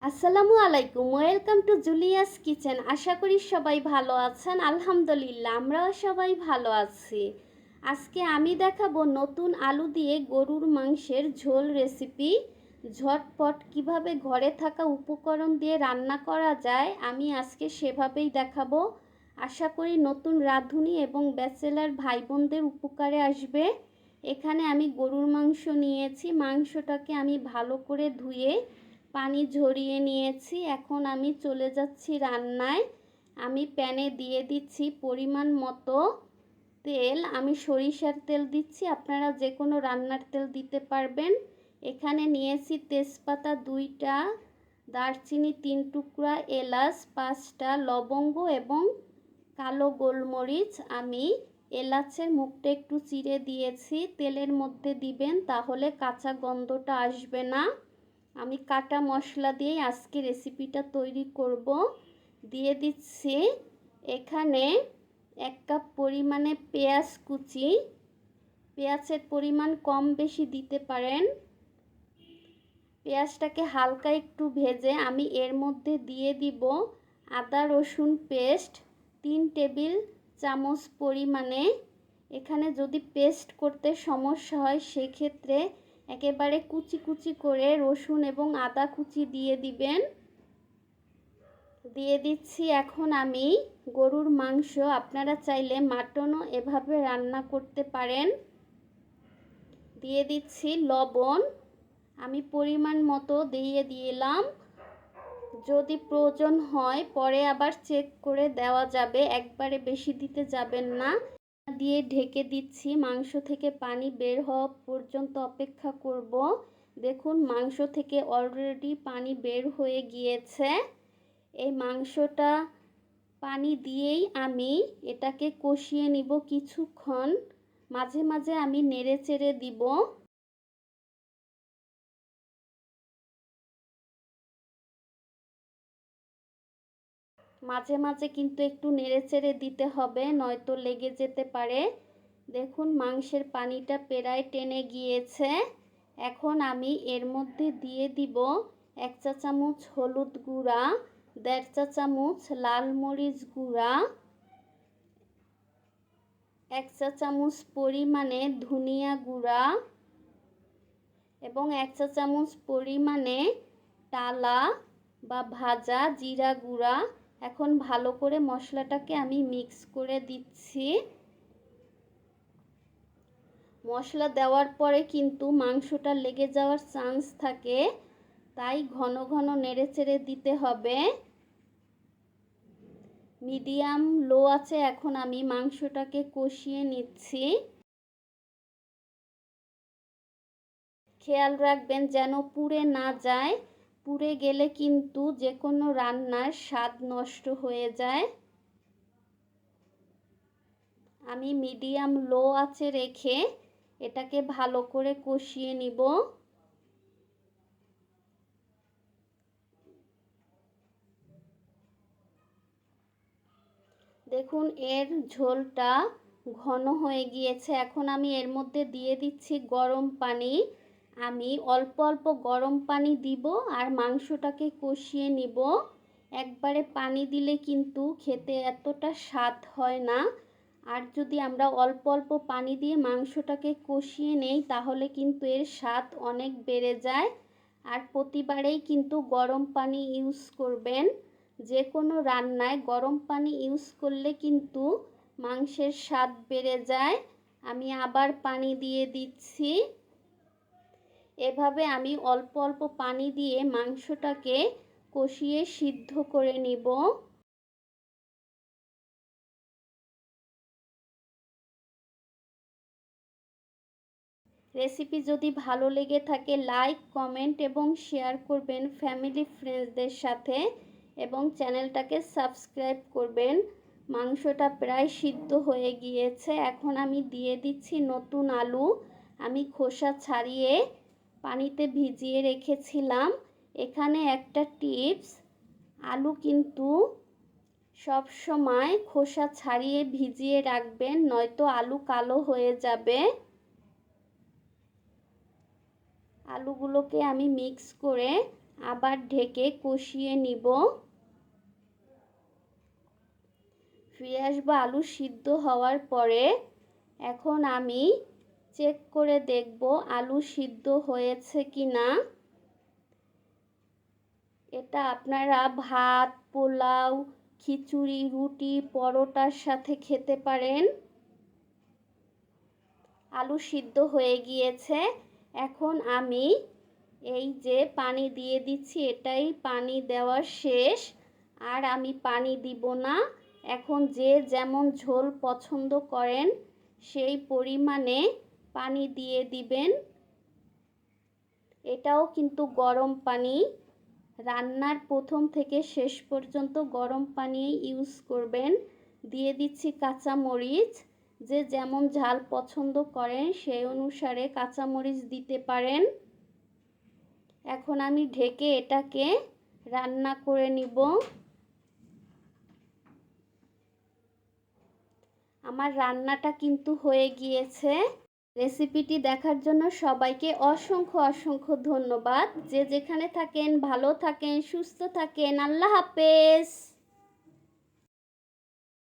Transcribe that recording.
আসসালামু আলাইকুম, welcome to Julius kitchen. আশা করি সবাই ভালো আছেন। আলহামদুলিল্লাহ, আমরাও সবাই ভালো আছি। আজকে আমি দেখাবো নতুন আলু দিয়ে গরুর মাংসের ঝোল রেসিপি। ঝটপট কিভাবে ঘরে থাকা উপকরণ দিয়ে রান্না করা যায়, আমি আজকে সেভাবেই দেখাবো। আশা করি নতুন রাঁধুনি এবং ব্যাচেলার ভাই বোনদের উপকারে আসবে। এখানে আমি গরুর মাংস নিয়েছি। মাংসটাকে আমি ভালো করে ধুয়ে পানি ঝরিয়ে নিয়েছি। এখন আমি চলে যাচ্ছি রান্নায়। আমি প্যানে দিয়ে দিচ্ছি পরিমাণ মতো তেল। আমি সরিষার তেল দিচ্ছি, আপনারা যে কোনো রান্নার তেল দিতে পারবেন। এখানে নিয়েছি তেজপাতা 2টা, দারচিনি 3 টুকরা, এলাচ 5টা, লবঙ্গ এবং কালো গোলমরিচ। আমি এলাচের মুখটা একটু চিড়ে দিয়েছি। তেলের মধ্যে দিবেন, তাহলে কাঁচা গন্ধটা আসবে না। আমি কাটা মশলা দিয়ে আজকে রেসিপিটা তৈরি করব। দিয়ে দিচ্ছি এখানে 1 কাপ পরিমাণে পেঁয়াজ কুচি। পেঁয়াজের পরিমাণ কম বেশি দিতে পারেন। পেঁয়াজটাকে হালকা একটু ভেজে আমি এর মধ্যে দিয়ে দিব আদা রসুন পেস্ট 3 টেবিল চামচ পরিমাণে। এখানে যদি পেস্ট করতে সমস্যা হয় সেক্ষেত্রে একেবারে কুচি কুচি করে রসুন এবং আদা কুচি দিয়ে দিবেন। দিয়ে দিচ্ছি এখন আমি গরুর মাংস, আপনারা চাইলে মাটনও এভাবে রান্না করতে পারেন। দিয়ে দিচ্ছি লবণ, আমি পরিমাণ মতো দিয়ে দিলাম। যদি প্রয়োজন হয় পরে আবার চেক করে দেওয়া যাবে, একবারে বেশি দিতে যাবেন না। দিয়ে ঢেকে দিচ্ছি। মাংস থেকে পানি বের হওয়া পর্যন্ত অপেক্ষা করব। দেখুন মাংস থেকে অলরেডি পানি বের হয়ে গিয়েছে। এই মাংসটা পানি দিয়েই আমি এটাকে কষিয়ে নিব কিছুক্ষণ। মাঝে মাঝে আমি নেড়ে চেড়ে দিব। মাঝে মাঝে কিন্তু একটু নেড়েচেড়ে দিতে হবে, নয়তো লেগে যেতে পারে। দেখুন মাংসের পানিটা প্রায় টেনে গিয়েছে। এখন আমি এর মধ্যে দিয়ে দিব 1 চা চামচ হলুদ গুঁড়া, 1.5 চা চামচ লাল মরিচ গুঁড়া, 1 চা চামচ পরিমাণে ধনিয়া গুঁড়া এবং 1 চা চামচ পরিমাণে টালা বা ভাজা জিরা গুঁড়া। এখন ভালো করে মশলাটাকে আমি মিক্স করে দিচ্ছি। মশলা দেওয়ার পরে কিন্তু মাংসটা লেগে যাওয়ার চান্স থাকে, তাই ঘন ঘন নেড়েচেড়ে দিতে হবে। মিডিয়াম লো আছে এখন আমি মাংসটাকে কষিয়ে নিচ্ছি। খেয়াল রাখবেন যেন পুড়ে না যায়। পুড়ে গেলে কিন্তু যে কোনো রান্নার স্বাদ নষ্ট হয়ে যায়। আমি মিডিয়াম লো আঁচে রেখে এটাকে ভালো করে কষিয়ে নিব। দেখুন এর ঝোলটা ঘন হয়ে গিয়েছে। এখন আমি এর মধ্যে দিয়ে দিচ্ছি গরম পানি। আমি অল্প অল্প গরম পানি দিব আর মাংসটাকে কষিয়ে নিব। একবারে পানি দিলে কিন্তু খেতে এতটা স্বাদ হয় না। আর যদি আমরা অল্প অল্প পানি দিয়ে মাংসটাকে কষিয়ে নেই তাহলে কিন্তু এর স্বাদ অনেক বেড়ে যায়। আর প্রতিবারেই কিন্তু গরম পানি ইউজ করবেন। যে কোনো রান্নায় গরম পানি ইউজ করলে কিন্তু মাংসের স্বাদ বেড়ে যায়। আমি আবার পানি দিয়ে দিচ্ছি। এভাবে আমি অল্প অল্প পানি দিয়ে মাংসটাকে কষিয়ে সিদ্ধ করে নিব। রেসিপি যদি ভালো লেগে থাকে লাইক কমেন্ট এবং শেয়ার করবেন ফ্যামিলি ফ্রেন্ডসদের সাথে এবং চ্যানেলটাকে সাবস্ক্রাইব করবেন। মাংসটা প্রায় সিদ্ধ হয়ে গিয়েছে। এখন আমি দিয়ে দিচ্ছি নতুন আলু। আমি খোসা ছাড়িয়ে পানিতে ভিজিয়ে রেখেছিলাম। এখানে একটা টিপস, আলু কিন্তু সব সময় খোসা ছাড়িয়ে ভিজিয়ে রাখবেন, নয়তো আলু কালো হয়ে যাবে। আলুগুলোকে আমি মিক্স করে আবার ঢেকে কষিয়ে নিব। ফিরে আসবো আলু সিদ্ধ হওয়ার পরে। এখন আমি চেক করে দেখব আলু সিদ্ধ হয়েছে কি না। এটা আপনারা ভাত, পোলাও, খিচুড়ি, রুটি, পরোটার সাথে খেতে পারেন। আলু সিদ্ধ হয়ে গিয়েছে। এখন আমি এই যে পানি দিয়ে দিচ্ছি, এটাই পানি দেওয়া শেষ। আর আমি পানি দিব না। এখন যে যেমন ঝোল পছন্দ করেন সেই পরিমাণে পানি দিয়ে দিবেন। এটাও কিন্তু গরম পানি। রান্নার প্রথম থেকে শেষ পর্যন্ত গরম পানি ইউজ করবেন। দিয়ে দিচ্ছি কাঁচামরিচ। যে যেমন ঝাল পছন্দ করেন সেই অনুসারে কাঁচামরিচ দিতে পারেন। এখন আমি ঢেকে এটাকে রান্না করে নিব। আমার রান্নাটা কিন্তু হয়ে গিয়েছে। রেসিপিটি দেখার জন্য সবাইকে অসংখ্য অসংখ্য ধন্যবাদ। যে যেখানে থাকেন ভালো থাকেন, সুস্থ থাকেন। আল্লাহ হাফেজ।